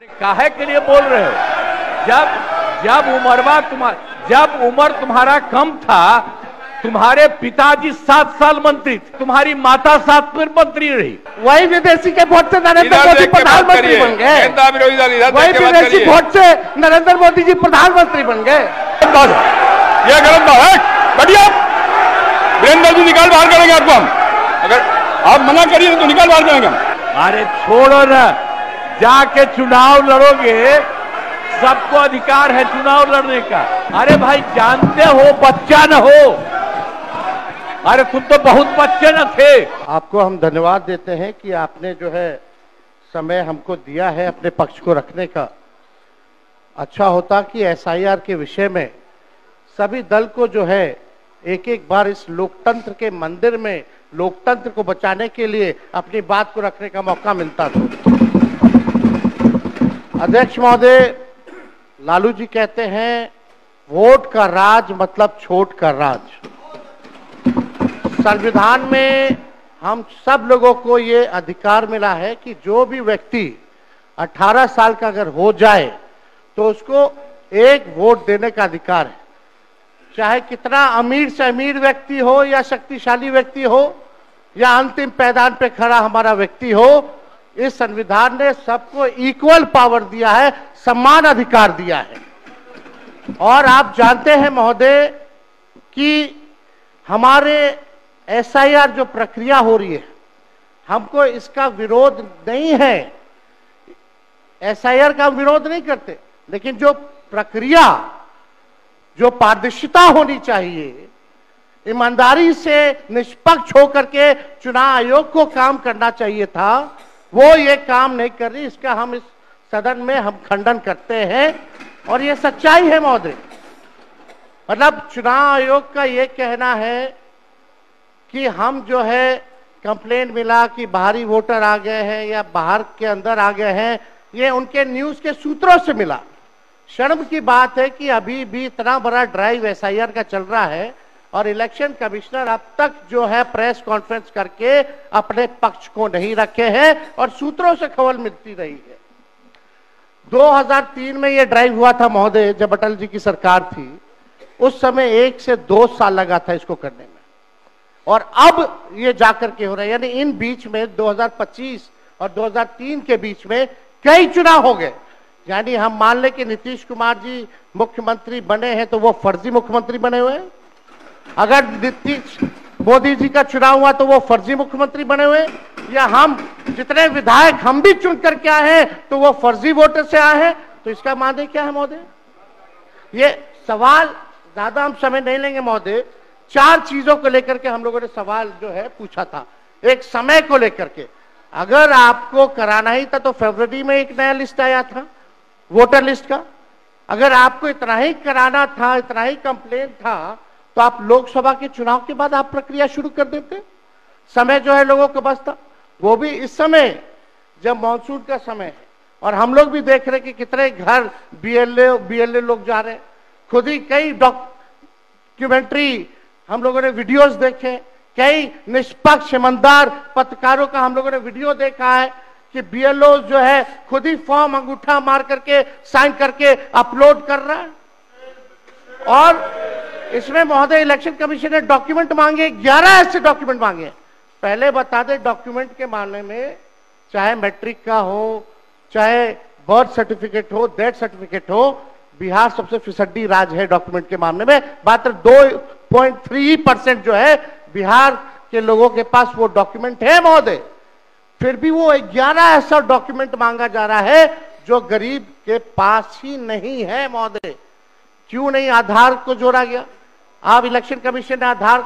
काहे के लिए बोल रहे हो? जब उम्र तुम्हारा कम था, तुम्हारे पिताजी 7 साल मंत्री, तुम्हारी माता 7 मंत्री रही, वही विदेशी के वोट से नरेंद्र मोदी प्रधानमंत्री बन गए। वही विदेशी वोट से नरेंद्र मोदी जी प्रधानमंत्री बन गए। ये गलत बात है। बढ़िया वीरेंद्र जी निकाल बाहर करेंगे आपको हम, अगर आप मना करिए तो निकाल बाहर करेंगे हम। अरे छोड़ो ना, जाके चुनाव लड़ोगे, सबको अधिकार है चुनाव लड़ने का। अरे भाई जानते हो बच्चा न हो, अरे तुम तो बहुत बच्चे न थे। आपको हम धन्यवाद देते हैं कि आपने जो है समय हमको दिया है अपने पक्ष को रखने का। अच्छा होता कि एसआईआर के विषय में सभी दल को जो है एक एक बार इस लोकतंत्र के मंदिर में लोकतंत्र को बचाने के लिए अपनी बात को रखने का मौका मिलता था। अध्यक्ष महोदय, लालू जी कहते हैं वोट का राज मतलब छोट का राज। संविधान में हम सब लोगों को ये अधिकार मिला है कि जो भी व्यक्ति 18 साल का अगर हो जाए तो उसको एक वोट देने का अधिकार है, चाहे कितना अमीर से अमीर व्यक्ति हो या शक्तिशाली व्यक्ति हो या अंतिम पैदान पे खड़ा हमारा व्यक्ति हो। इस संविधान ने सबको इक्वल पावर दिया है, समान अधिकार दिया है। और आप जानते हैं महोदय कि हमारे एसआईआर जो प्रक्रिया हो रही है, हमको इसका विरोध नहीं है, एसआईआर का विरोध नहीं करते, लेकिन जो प्रक्रिया, जो पारदर्शिता होनी चाहिए, ईमानदारी से निष्पक्ष होकर के चुनाव आयोग को काम करना चाहिए था, वो ये काम नहीं कर रही। इसका हम इस सदन में हम खंडन करते हैं और ये सच्चाई है महोदय। मतलब चुनाव आयोग का ये कहना है कि हम जो है कंप्लेंट मिला कि बाहरी वोटर आ गए हैं या बाहर के अंदर आ गए हैं, ये उनके न्यूज के सूत्रों से मिला। शर्म की बात है कि अभी भी इतना बड़ा ड्राइव एसआईआर का चल रहा है और इलेक्शन कमिश्नर अब तक जो है प्रेस कॉन्फ्रेंस करके अपने पक्ष को नहीं रखे हैं और सूत्रों से खबर मिलती रही है। 2003 में ये ड्राइव हुआ था महोदय, जब अटल जी की सरकार थी, उस समय 1 से 2 साल लगा था इसको करने में, और अब ये जाकर के हो रहा है। यानी इन बीच में 2025 और 2003 के बीच में कई चुनाव हो गए। यानी हम मान लें कि नीतीश कुमार जी मुख्यमंत्री बने हैं तो वो फर्जी मुख्यमंत्री बने हुए हैं। अगर नीतीश मोदी जी का चुनाव हुआ तो वो फर्जी मुख्यमंत्री बने हुए, या हम जितने विधायक हम भी चुन करके आए हैं तो वो फर्जी वोटर से आए हैं। तो इसका माने क्या है महोदय? ये सवाल ज्यादा हम समय नहीं लेंगे महोदय। 4 चीजों को लेकर के हम लोगों ने सवाल जो है पूछा था। एक समय को लेकर के, अगर आपको कराना ही था तो फरवरी में एक नया लिस्ट आया था वोटर लिस्ट का। अगर आपको इतना ही कराना था, इतना ही कंप्लेंट था, तो आप लोकसभा के चुनाव के बाद आप प्रक्रिया शुरू कर देते। समय जो है लोगों के पास था, वो भी इस समय जब मानसून का समय है और हम लोग भी देख रहे कि कितने घर बीएलए लोग जा रहे हैं। खुद ही कई डॉक्यूमेंट्री हम लोगों ने वीडियोस देखे, कई निष्पक्ष ईमानदार पत्रकारों का हम लोगों ने वीडियो देखा है कि बीएलओ जो है खुद ही फॉर्म अंगूठा मार करके साइन करके अपलोड कर रहा है। और इसमें महोदय इलेक्शन कमीशन ने डॉक्यूमेंट मांगे, 11 ऐसे डॉक्यूमेंट मांगे। पहले बता दें, डॉक्यूमेंट के मामले में चाहे मैट्रिक का हो, चाहे बर्थ सर्टिफिकेट हो, डेथ सर्टिफिकेट हो, बिहार सबसे फिसड्डी राज्य है डॉक्यूमेंट के मामले में। मात्र 2.3% जो है बिहार के लोगों के पास वो डॉक्यूमेंट है महोदय। फिर भी वो 11 ऐसा डॉक्यूमेंट मांगा जा रहा है जो गरीब के पास ही नहीं है महोदय। क्यों नहीं आधार को जोड़ा गया? आप इलेक्शन कमीशन ने आधार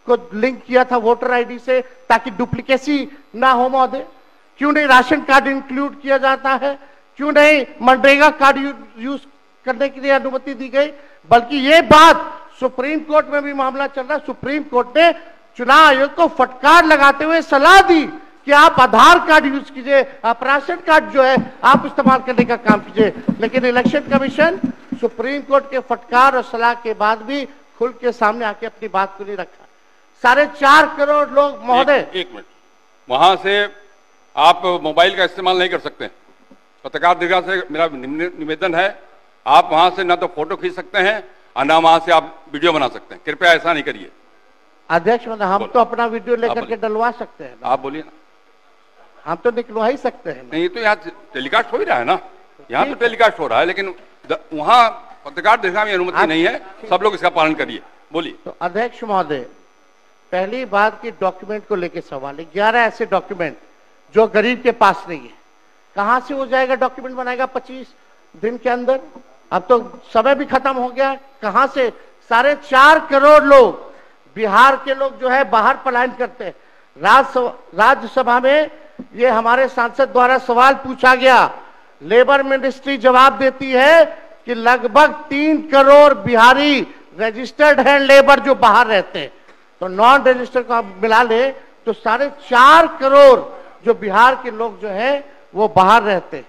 को लिंक किया था वोटर आईडी से ताकि डुप्लीकेसी ना हो महोदय। क्यों नहीं राशन कार्ड इंक्लूड किया जाता है? क्यों नहीं मनरेगा कार्ड यूज करने के लिए अनुमति दी गई? बल्कि ये बात सुप्रीम कोर्ट में भी मामला चल रहा है। सुप्रीम कोर्ट ने चुनाव आयोग को फटकार लगाते हुए सलाह दी कि आप आधार कार्ड यूज कीजिए, आप राशन कार्ड जो है आप इस्तेमाल करने का काम कीजिए। लेकिन इलेक्शन कमीशन सुप्रीम कोर्ट के फटकार और सलाह के बाद भी खुल के सामने आके अपनी बात को नहीं रखा। 4.5 करोड़ लोग महोदय, एक मिनट, वहां से आप मोबाइल का इस्तेमाल नहीं कर सकते। पत्रकार दीर्घा से मेरा निवेदन है, आप वहां से ना तो फोटो खींच सकते हैं और ना वहां से आप वीडियो बना सकते हैं। कृपया ऐसा नहीं करिए। अध्यक्ष महोदय, हम तो अपना वीडियो लेकर के डलवा सकते हैं। आप बोलिए ना। हम तो निकलवा ही सकते हैं। नहीं, तो यहाँ टेलीकास्ट हो ही रहा है ना, यहाँ तो टेलीकास्ट हो रहा है, लेकिन वहाँ पत्रकार दीर्घा में अनुमति नहीं है। सब लोग इसका पालन करिए। बोलिए। तो अध्यक्ष महोदय, पहली बात की डॉक्यूमेंट को लेकर सवाल है। 11 ऐसे डॉक्यूमेंट जो गरीब के पास नहीं है, कहां से हो जाएगा? डॉक्यूमेंट बनाएगा 25 दिन के अंदर? अब तो समय भी खत्म हो गया। कहां से? 4.5 करोड़ लोग, बिहार के लोग जो है बाहर पलायन करते हैं। राज्यसभा में ये हमारे सांसद द्वारा सवाल पूछा गया, लेबर मिनिस्ट्री जवाब देती है कि लगभग 3 करोड़ बिहारी रजिस्टर्ड है लेबर जो बाहर रहते हैं। तो नॉन रजिस्टर्ड को आप मिला ले तो 4.5 करोड़ जो बिहार के लोग जो है वो बाहर रहते हैं।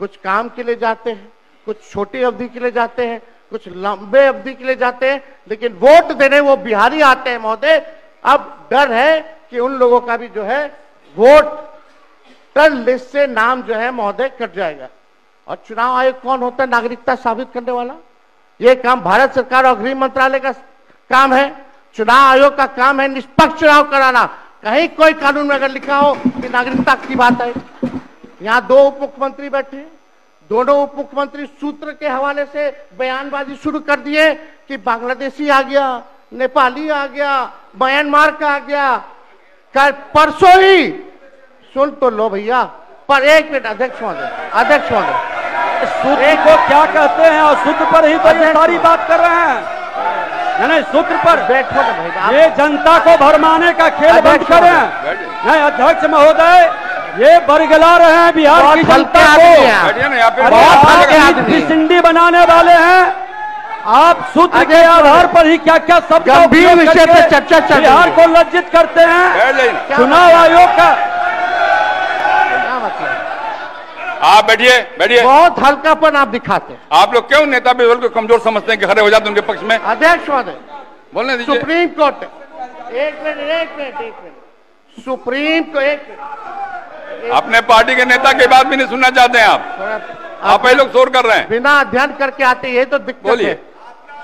कुछ काम के लिए जाते हैं, कुछ छोटी अवधि के लिए जाते हैं, कुछ लंबे अवधि के लिए जाते हैं, लेकिन वोट देने वो बिहारी आते हैं महोदय। अब डर है कि उन लोगों का भी जो है वोटर लिस्ट से नाम जो है महोदय कट जाएगा। और चुनाव आयोग कौन होता है नागरिकता साबित करने वाला? ये काम भारत सरकार और गृह मंत्रालय का काम है। चुनाव आयोग का काम है निष्पक्ष चुनाव कराना। कहीं कोई कानून में अगर लिखा हो कि नागरिकता की बात है। यहाँ 2 उप मुख्यमंत्री बैठे, दोनों उप मुख्यमंत्री सूत्र के हवाले से बयानबाजी शुरू कर दिए कि बांग्लादेशी आ गया, नेपाली आ गया, म्यांमार का आ गया। कल परसों ही सुन तो लो भैया, पर एक मिनट अध्यक्ष महोदय, सूत्र को क्या कहते हैं और सूत्र पर ही तो ये सारी बात कर रहे हैं। नहीं, सूत्र पर बैठो ना भाई, ये जनता को भरमाने का खेल बंद करें। नहीं अध्यक्ष महोदय, ये बरगला रहे हैं बिहार की जनता को, सिंडी बनाने वाले हैं। आप सूत्र के आधार पर ही क्या क्या सब गंभीर विषय पर चर्चा चल रही है। बिहार को लज्जित करते हैं। चुनाव आयोग का आप बैठिए। बहुत हल्कापन आप दिखाते हैं। आप लोग क्यों नेता विरोध को कमजोर समझते हैं कि खड़े हो जाते हैं उनके पक्ष में? अध्यक्ष महोदय, बोलने दीजिए। सुप्रीम कोर्ट, एक मिनट, सुप्रीम को एक मिनट, अपने पार्टी के नेता की बात भी नहीं सुनना चाहते हैं आप ही लोग शोर कर रहे हैं। बिना अध्ययन करके आते ये तो दिक्कत बोलिए। है।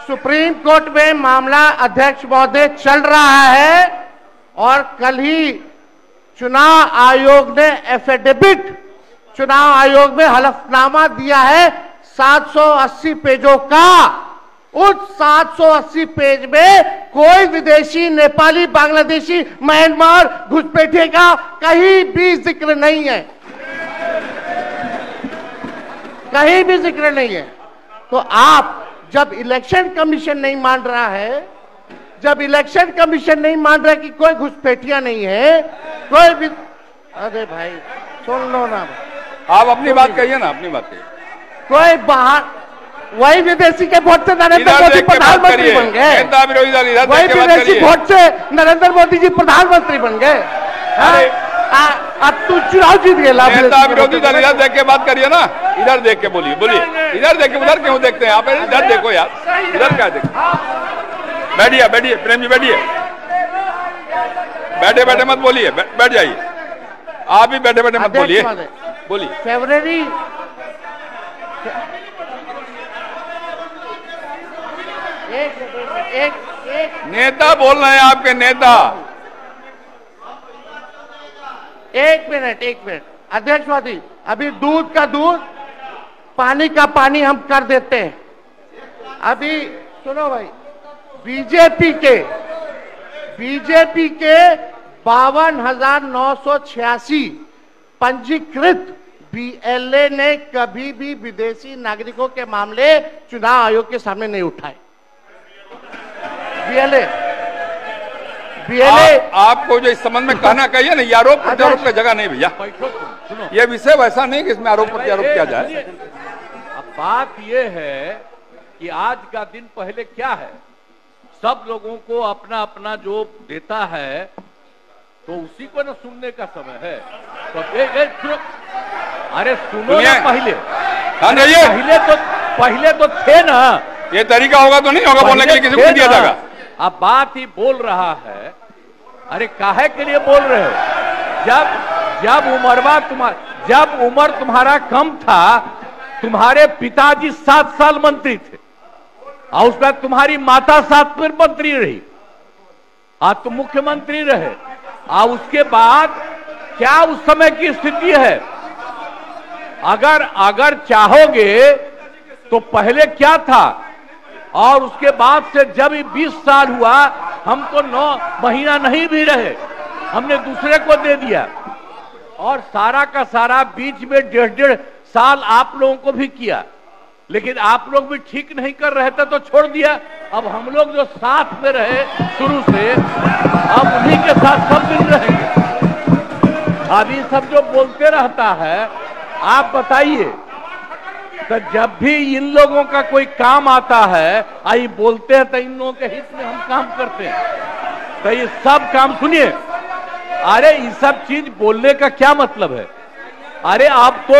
सुप्रीम कोर्ट में मामला अध्यक्ष महोदय चल रहा है और कल ही चुनाव आयोग ने एफिडेविट, चुनाव आयोग में हलफनामा दिया है 780 पेजों का। उस 780 पेज में कोई विदेशी, नेपाली, बांग्लादेशी, म्यांमार, घुसपैठिए का कहीं भी जिक्र नहीं है, कहीं भी जिक्र नहीं है। तो आप जब इलेक्शन कमीशन नहीं मान रहा है, जब इलेक्शन कमीशन नहीं मान रहा है कि कोई घुसपैठिया नहीं है, कोई भी, अरे भाई सुन लो ना, आप अपनी बात कहिए ना, अपनी बात कहिए। कोई बाहर, वही विदेशी के वोट से नरेंद्र मोदी प्रधानमंत्री बन गए, वही विदेशी वोट से नरेंद्र मोदी जी प्रधानमंत्री बन गए। अब तू चुनाव जीत गए। नेता विरोधी दल इधर देख के बात करिए ना, इधर देख के बोलिए। इधर देख के, उधर क्यों देखते हैं आप? इधर देखो यार, इधर क्या देखो। बैठिए प्रेम जी, बैठे मत बोलिए, बैठ जाइए। आप भी बैठे मत बोलिए। फरवरी एक नेता बोल रहे हैं, आपके नेता। एक मिनट अध्यक्ष महोदय, अभी दूध का दूध, पानी का पानी हम कर देते हैं। अभी सुनो भाई, बीजेपी के 52,986 पंजीकृत बीएलए ने कभी भी विदेशी नागरिकों के मामले चुनाव आयोग के सामने नहीं उठाए। बीएलए आपको जो इस संबंध में कहना कहिए ना, ये आरोप प्रत्यारोप का जगह नहीं भैया। ये विषय वैसा नहीं कि इसमें आरोप प्रत्यारोप किया जाए। अब बात ये है कि आज का दिन पहले क्या है, सब लोगों को अपना अपना जो देता है तो उसी को ना सुनने का समय है। तो सुनो, अरे सुनो ना, पहले तो थे ना। ये तरीका होगा तो नहीं होगा बोलने के लिए, किसी को दिया जाएगा। अब बात ही बोल रहा है। अरे काहे के लिए बोल रहे हो? जब उमरवा जब उम्र तुम्हारा कम था, तुम्हारे पिताजी 7 साल मंत्री थे और उसके बाद तुम्हारी माता 7 फिर मंत्री रही, आज तुम मुख्यमंत्री रहे। और उसके बाद क्या उस समय की स्थिति है? अगर चाहोगे तो पहले क्या था और उसके बाद से जब 20 साल हुआ, हम तो 9 महीना नहीं भी रहे, हमने दूसरे को दे दिया और सारा का सारा बीच में 1.5 साल आप लोगों को भी किया, लेकिन आप लोग भी ठीक नहीं कर रहे थे तो छोड़ दिया। अब हम लोग जो साथ में रहे शुरू से, अब उन्हीं के साथ सब दिन रहेंगे। अभी सब जो बोलते रहता है, आप बताइए, तो जब भी इन लोगों का कोई काम आता है, आई बोलते हैं तो इन लोगों के हित में हम काम करते हैं। तो ये सब काम सुनिए, अरे ये सब चीज बोलने का क्या मतलब है? अरे आप तो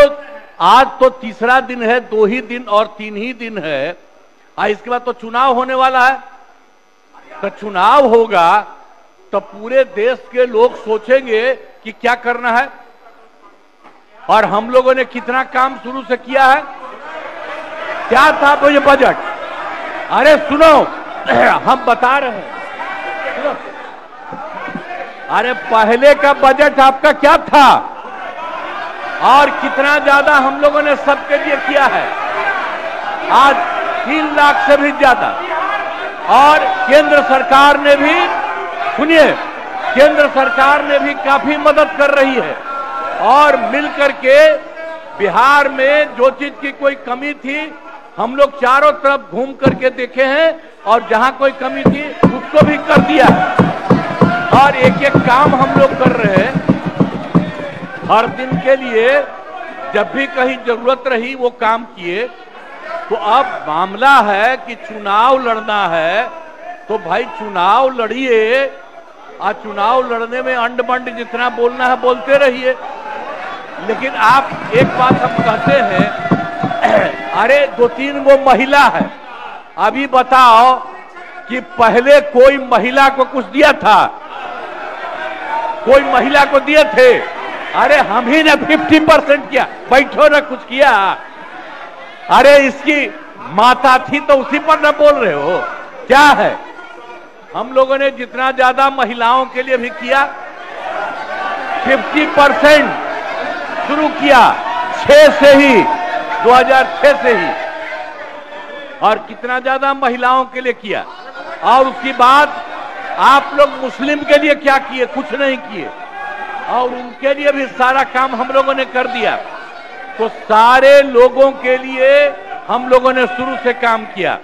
आज तो तीसरा दिन है, 2 ही दिन और 3 ही दिन है, इसके बाद तो चुनाव होने वाला है। तो चुनाव होगा तो पूरे देश के लोग सोचेंगे कि क्या करना है, और हम लोगों ने कितना काम शुरू से किया है। क्या था वो ये बजट? अरे सुनो, हम बता रहे हैं, सुनो। अरे पहले का बजट आपका क्या था और कितना ज्यादा हम लोगों ने सबके लिए किया है? आज 3 लाख से भी ज्यादा। और केंद्र सरकार ने भी, सुनिए, केंद्र सरकार ने भी काफी मदद कर रही है और मिलकर के बिहार में जो चीज की कोई कमी थी, हम लोग चारों तरफ घूम करके देखे हैं और जहां कोई कमी थी उसको भी कर दिया और एक एक काम हम लोग कर रहे हैं हर दिन के लिए। जब भी कहीं जरूरत रही वो काम किए। तो अब मामला है कि चुनाव लड़ना है तो भाई चुनाव लड़िए, और चुनाव लड़ने में अंड बंड जितना बोलना है बोलते रहिए। लेकिन आप एक बात हम कहते हैं, अरे 2-3 वो महिला है, अभी बताओ कि पहले कोई महिला को कुछ दिया था? कोई महिला को दिए थे? अरे हम ही ने 50% किया, बैठो ना कुछ किया। अरे इसकी माता थी तो उसी पर ना बोल रहे हो? क्या है, हम लोगों ने जितना ज्यादा महिलाओं के लिए भी किया, 50% शुरू किया 6 से ही, 2006 से ही, और कितना ज्यादा महिलाओं के लिए किया। और उसके बाद आप लोग मुस्लिम के लिए क्या किए? कुछ नहीं किए, और उनके लिए भी सारा काम हम लोगों ने कर दिया। तो सारे लोगों के लिए हम लोगों ने शुरू से काम किया।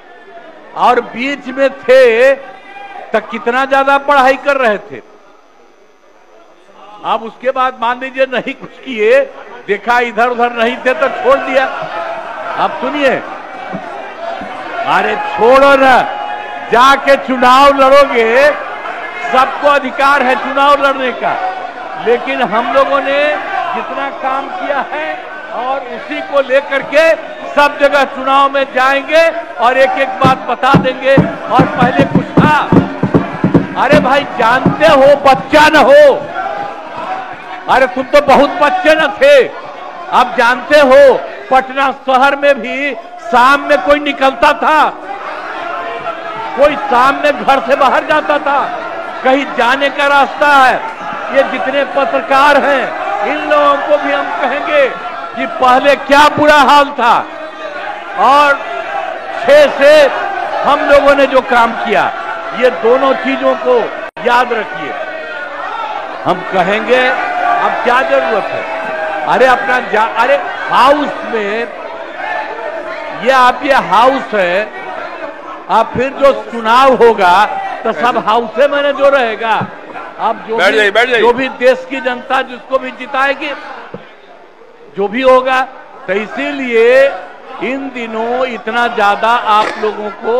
और बीच में थे तो कितना ज्यादा पढ़ाई कर रहे थे। अब उसके बाद मान लीजिए नहीं कुछ किए, देखा इधर उधर नहीं थे तो छोड़ दिया। अब सुनिए, अरे छोड़ो ना, जाके चुनाव लड़ोगे, सबको अधिकार है चुनाव लड़ने का। लेकिन हम लोगों ने जितना काम किया है और उसी को लेकर के सब जगह चुनाव में जाएंगे और एक एक बात बता देंगे। और पहले कुछ था, अरे भाई जानते हो बच्चा न हो, अरे तुम तो बहुत बच्चे न थे। अब जानते हो पटना शहर में भी शाम में कोई निकलता था, कोई शाम में घर से बाहर जाता था, कहीं जाने का रास्ता है। ये जितने पत्रकार हैं इन लोगों को भी हम कहेंगे कि पहले क्या बुरा हाल था और 6 से हम लोगों ने जो काम किया, ये दोनों चीजों को याद रखिए। हम कहेंगे अब क्या जरूरत है, अरे अपना अरे हाउस में ये हाउस है, अब फिर जो चुनाव होगा तो सब हाउसे में जो रहेगा। अब जो भी देश की जनता जिसको भी जिताएगी, जो भी होगा। तो इसीलिए इन दिनों इतना ज्यादा आप लोगों को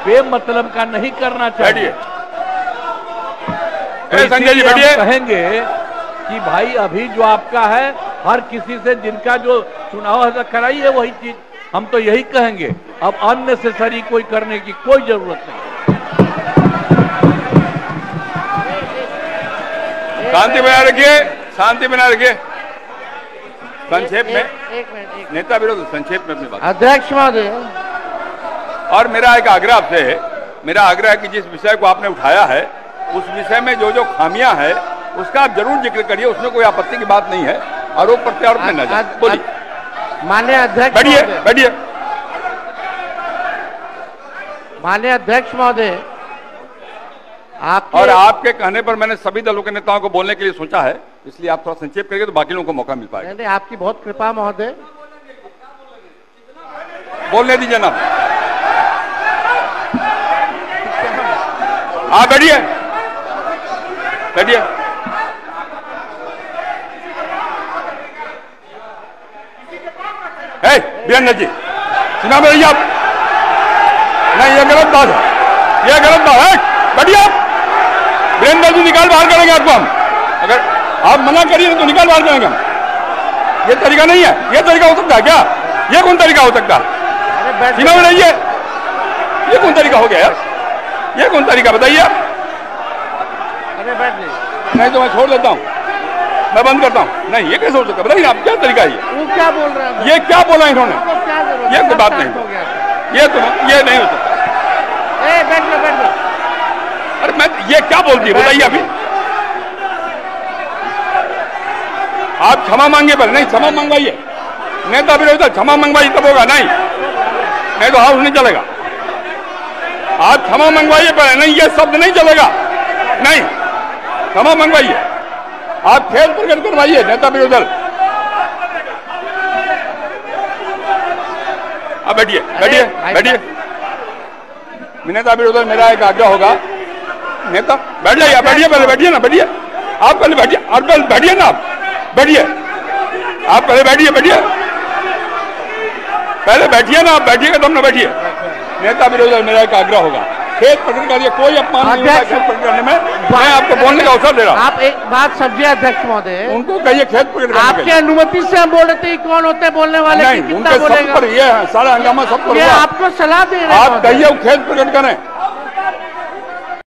बेमतलब का नहीं करना चाहिए। संजय जी बैठिए। कहेंगे कि भाई अभी जो आपका है, हर किसी से जिनका जो चुनाव है कराइए वही चीज। हम तो यही कहेंगे, अब अननेसेसरी कोई करने की कोई जरूरत नहीं। शांति बनाए रखिए, शांति बनाए रखिए। संक्षेप में एक मिनट नेता विरोध संक्षेप में अपनी बात। अध्यक्ष महोदय, और मेरा एक आग्रह आपसे है, मेरा आग्रह है कि जिस विषय को आपने उठाया है उस विषय में जो जो खामियां है उसका आप जरूर जिक्र करिए, उसमें कोई आपत्ति की बात नहीं है। आरोप प्रत्यारोप में न जाए। बोलिए माननीय अध्यक्ष, बैठिए बैठिए। माननीय अध्यक्ष महोदय, और आपके कहने पर मैंने सभी दलों के नेताओं को बोलने के लिए सोचा है, इसलिए आप थोड़ा संक्षेप करेंगे तो बाकी लोगों को मौका मिल पाएगा। नहीं, आपकी बहुत कृपा महोदय। बोलने दीजिए ना, आप बैठिए बैठिए। वीरेंद्र जी सुना मेरी आप, नहीं ये गलत बात है, ये गलत बात है। बैठिए आप। वीरेंद्र जी निकाल बाहर करेंगे आपको हम, अगर आप मना करिए तो निकाल बाहर करेंगे हम। ये तरीका नहीं है, ये तरीका हो सकता है क्या? ये कौन तरीका हो सकता है? सीमा में रहिए, ये कौन तरीका हो गया यार? ये कौन तरीका बताइए आप? अरे बैठ नहीं तो मैं छोड़ देता हूँ, मैं बंद करता हूँ। नहीं ये कैसे हो सकता है बताइए आप, क्या तरीका है ये? वो क्या बोल रहे हैं? ये क्या बोला इन्होंने? ये कोई बात नहीं, ये तो ये नहीं हो सकता। बैठ लो। अरे मैं ये क्या बोलती है बताइए अभी? आप क्षमा मांगे पर नहीं, क्षमा मंगवाइए। नेता विरोधी क्षमा मंगवाइए तब होगा, नहीं तो हाउस नहीं चलेगा। आप क्षमा मंगवाइए पर नहीं, ये शब्द नहीं चलेगा। नहीं, क्षमा मंगवाइए। आप खेद प्रकट करवाइए नेता विरोधी दल। अब बैठिए बैठिए बैठिए। नेता विरोधी दल मेरा एक आग्रह होगा, नेता बैठ जाइए, बैठिए पहले, बैठिए ना, बैठिए आप पहले बैठिए, और पहले बैठिए ना, आप बैठिए, आप पहले बैठिए पहले बैठिए ना, आप बैठिएगा तब ना बैठिए। नेता विरोधी दल मेरा एक आग्रह होगा, खेद प्रकट करिए, कोई अपमान नहीं होगा खेद प्रकट करने में। मैं आपको बोलने का अवसर दे रहा हूँ। आप एक बात समझिए अध्यक्ष महोदय, उनको कहिए खेद प्रकट करने। आपकी अनुमति से हम बोल रहे थे, कौन होते हैं बोलने वाले? नहीं, उनके सब पर ये सारा हंगामा सब पर आपको सलाह दे रहे हैं। आप कहिए खेद प्रकट करें।